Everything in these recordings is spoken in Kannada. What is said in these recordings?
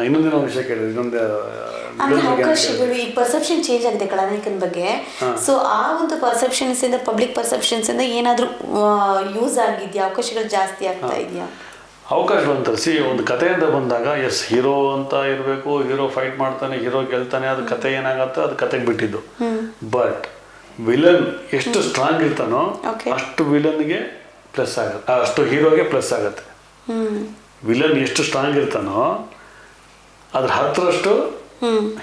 ಇನ್ನೊಂದಿನ ವಿಷಯ ಕೇಳಿದ್ರೆ ಅಂದ್ರೆ ಅವಕಾಶಗಳು ಈ ಪರ್ಸೆಪ್ಷನ್ ಚೇಂಜ್ ಆಗಿದೆ ಖಳನಾಯಕನ ಬಗ್ಗೆ. ಸೊ ಆ ಒಂದು ಪರ್ಸೆಪ್ಷನ್ಸ್ ಇಂದ ಪಬ್ಲಿಕ್ ಪರ್ಸೆಪ್ಷನ್ಸ್ ಇಂದ ಏನಾದರೂ ಯೂಸ್ ಆಗಿದೆಯಾ, ಅವಕಾಶಗಳು ಜಾಸ್ತಿ ಆಗ್ತಾ ಇದೆಯಾ? ಅವಕಾಶಗಳು ಅಂತ ಒಂದು ಕತೆ ಅಂತ ಬಂದಾಗ ಎಸ್ ಹೀರೋ ಅಂತ ಇರಬೇಕು, ಹೀರೋ ಫೈಟ್ ಮಾಡ್ತಾನೆ, ಹೀರೋ ಗೆಲ್ತಾನೆ, ಅದು ಕತೆ ಏನಾಗುತ್ತೆ ಅದು ಕತೆಗೆ ಬಿಟ್ಟಿದ್ದು. ಬಟ್ ವಿಲನ್ ಎಷ್ಟು ಸ್ಟ್ರಾಂಗ್ ಇರ್ತಾನೋ ಅಷ್ಟು ವಿಲನ್ಗೆ ಪ್ಲಸ್ ಆಗುತ್ತೆ, ಅಷ್ಟು ಹೀರೋಗೆ ಪ್ಲಸ್ ಆಗುತ್ತೆ. ವಿಲನ್ ಎಷ್ಟು ಸ್ಟ್ರಾಂಗ್ ಇರ್ತಾನೋ ಅದ್ರ 10ರಷ್ಟು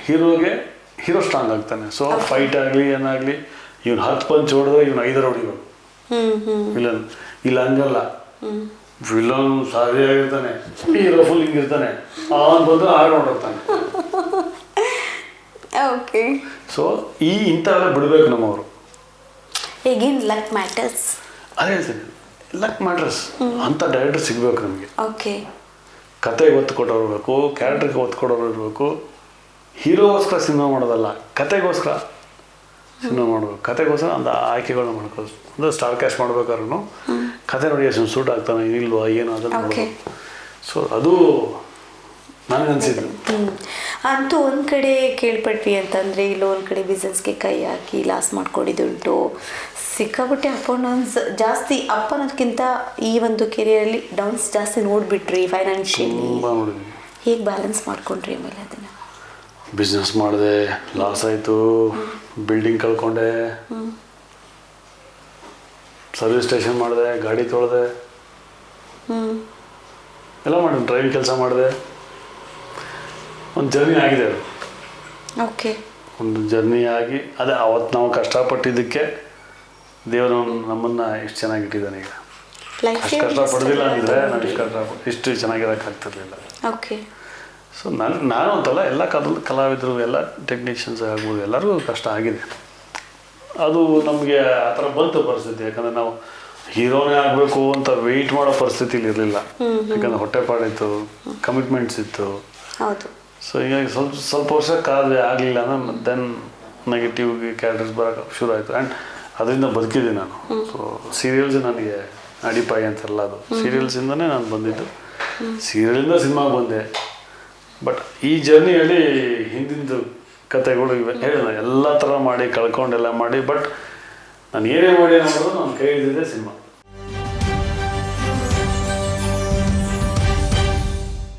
ಹೀರೋ ಸ್ಟ್ರಾಂಗ್ ಆಗ್ತಾನೆ. ಸೊ ಫೈಟ್ ಆಗಲಿ ಏನಾಗಲಿ, ಇವ್ನು 10 ಪಂಚ್ ಹೊಡೆದ್ರೆ ಇವ್ನು 5 ಹೊಡಿಬೇಕು ವಿಲನ್. ಇಲ್ಲ ಹಂಗಲ್ಲ, ವಿಲನ್ ಸಾರಿಯಾಗಿರ್ತಾನೆ, ಹೀರೋ ಫುಲ್ ಹಿಂಗಿರ್ತಾನೆ, ಅವನು ಬಂದು 6 ನೋಡಿರ್ತಾನೆ. ಓಕೆ. ಸೊ ಇಂಥವೆಲ್ಲ ಬಿಡಬೇಕು ನಮ್ಮವರು. Again luck matters. ಅದೇ ಹೇಳ್ತೀನಿ, ಲಕ್ ಮ್ಯಾಟರ್ಸ್ ಅಂತ ಡೈರೆಕ್ಟರ್ ಸಿಗಬೇಕು ನಮಗೆ. ಓಕೆ. ಕತೆಗೆ ಒತ್ತು ಕೊಟ್ಟವ್ರು ಇರಬೇಕು, ಕ್ಯಾರೆಕ್ಟರ್ಗೆ ಒತ್ತು ಕೊಡೋರು ಇರಬೇಕು. ಹೀರೋಗೋಸ್ಕರ ಸಿನಿಮಾ ಮಾಡೋದಲ್ಲ, ಕತೆಗೋಸ್ಕರ ಸಿನಿಮಾ ಮಾಡಬೇಕು. ಕತೆಗೋಸ್ಕರ ಒಂದು ಆಯ್ಕೆಗಳನ್ನ ಮಾಡ್ಕೋದು. ಅಂದರೆ ಸ್ಟಾರ್ ಕ್ಯಾಸ್ಟ್ ಮಾಡ್ಬೇಕಾದ್ರೂ ಕತೆ ನೋಡಿ ಎಷ್ಟು ಸೂಟ್ ಆಗ್ತಾನೆ ಇಲ್ವಾ ಏನು ಅದನ್ನು ನೋಡೋದು. ಸೊ ಅದು ನನಗನ್ಸಿದ್ದು. ಅಂತೂ ಒಂದು ಕಡೆ ಕೇಳ್ಪಟ್ವಿ ಅಂತಂದರೆ ಇಲ್ಲೋ ಒಂದು ಕಡೆ ಬಿಸ್ನೆಸ್ಗೆ ಕೈ ಹಾಕಿ ಲಾಸ್ ಮಾಡ್ಕೊಂಡಿದ್ದುಂಟು. ಸಿಕ್ಕಾಪಟ್ಟೆ ಅಪ್ ಆ್ಯಂಡ್ ಡೌನ್ಸ್ ಜಾಸ್ತಿ. ಅಪ್ ಅನ್ನೋದಕ್ಕಿಂತ ಈ ಒಂದು ಕೆರಿಯರಲ್ಲಿ ಡೌನ್ಸ್ ಜಾಸ್ತಿ ನೋಡಿಬಿಟ್ರಿ ಫೈನಾನ್ಷಿಯಲಿ. ಹೇಗೆ ಬ್ಯಾಲೆನ್ಸ್ ಮಾಡ್ಕೊಂಡ್ರಿ ಆಮೇಲೆ ಅದನ್ನು? ಬಿಸ್ನೆಸ್ ಮಾಡಿದೆ, ಲಾಸ್ ಆಯಿತು, ಬಿಲ್ಡಿಂಗ್ ಕಳ್ಕೊಂಡೆ, ಸರ್ವಿಸ್ ಸ್ಟೇಷನ್ ಮಾಡಿದೆ, ಗಾಡಿ ತೊಳೆದೆ, ಎಲ್ಲ ಮಾಡಿದೆ, ಡ್ರೈವಿಂಗ್ ಕೆಲಸ ಮಾಡಿದೆ. ಒಂದು ಜರ್ನಿ ಆಗಿದೆ ಅದು. ಓಕೆ. ಒಂದು ಜರ್ನಿ ಆಗಿ ಅದೇ ಅವತ್ತು ನಾವು ಕಷ್ಟಪಟ್ಟಿದ್ದಕ್ಕೆ ದೇವರು ನಮ್ಮನ್ನು ಇಷ್ಟು ಚೆನ್ನಾಗಿಟ್ಟಿದ್ದಾನೆ. ಈಗ ಅಷ್ಟು ಕಷ್ಟಪಡೋದಿಲ್ಲ ಅಂದರೆ ನಾನು ಇಷ್ಟು ಚೆನ್ನಾಗಿರೋಕ್ಕಾಗ್ತಿರ್ಲಿಲ್ಲ. ಓಕೆ. ಸೊ ನಾನು ಅಂತಲ್ಲ, ಎಲ್ಲ ಕಲಾವಿದರು, ಎಲ್ಲ ಟೆಕ್ನಿಷಿಯನ್ಸ್ ಆಗ್ಬೋದು, ಎಲ್ಲರಿಗೂ ಕಷ್ಟ ಆಗಿದೆ. ಅದು ನಮಗೆ ಆ ಥರ ಬಂತು ಪರಿಸ್ಥಿತಿ. ಯಾಕಂದರೆ ನಾವು ಹೀರೋನೇ ಆಗಬೇಕು ಅಂತ ವೆಯ್ಟ್ ಮಾಡೋ ಪರಿಸ್ಥಿತಿಲಿ ಇರಲಿಲ್ಲ. ಯಾಕಂದರೆ ಹೊಟ್ಟೆಪಾಡಿತ್ತು, ಕಮಿಟ್ಮೆಂಟ್ಸ್ ಇತ್ತು. ಹೌದು. ಸೊ ಹೀಗಾಗಿ ಸ್ವಲ್ಪ ವರ್ಷ ಕಾದ್ರೆ ಆಗಲಿಲ್ಲ ಅಂದರೆ ದೆನ್ ನೆಗೆಟಿವ್ ಕ್ಯಾರೆಕ್ಟರ್ಸ್ ಬರೋಕೆ ಶುರು ಆಯಿತು. ಆ್ಯಂಡ್ ಅದರಿಂದ ಬದುಕಿದ್ದೆ ನಾನು. ಸೊ ಸೀರಿಯಲ್ಸ್ ನನಗೆ ಅಡಿಪಾಯಿ ಅಂತಾರಲ್ಲ, ಅದು ಸೀರಿಯಲ್ಸಿಂದನೇ ನಾನು ಬಂದಿದ್ದು. ಸೀರಿಯಲಿಂದ ಸಿನಿಮಾಗೆ ಬಂದೆ. ಬಟ್ ಈ ಜರ್ನಿಯಲ್ಲಿ ಹಿಂದಿಂದು ಕತೆಗಳು ಇವೆ ಹೇಳಿದ ಎಲ್ಲ ಥರ ಮಾಡಿ ಕಳ್ಕೊಂಡೆಲ್ಲ ಮಾಡಿ. ಬಟ್ ನಾನು ಏನೇ ಮಾಡಿ ಅನ್ನೋದು ನಾನು ಕೈ ಹಿಡಿದಿದ್ದೆ ಸಿನಿಮಾ.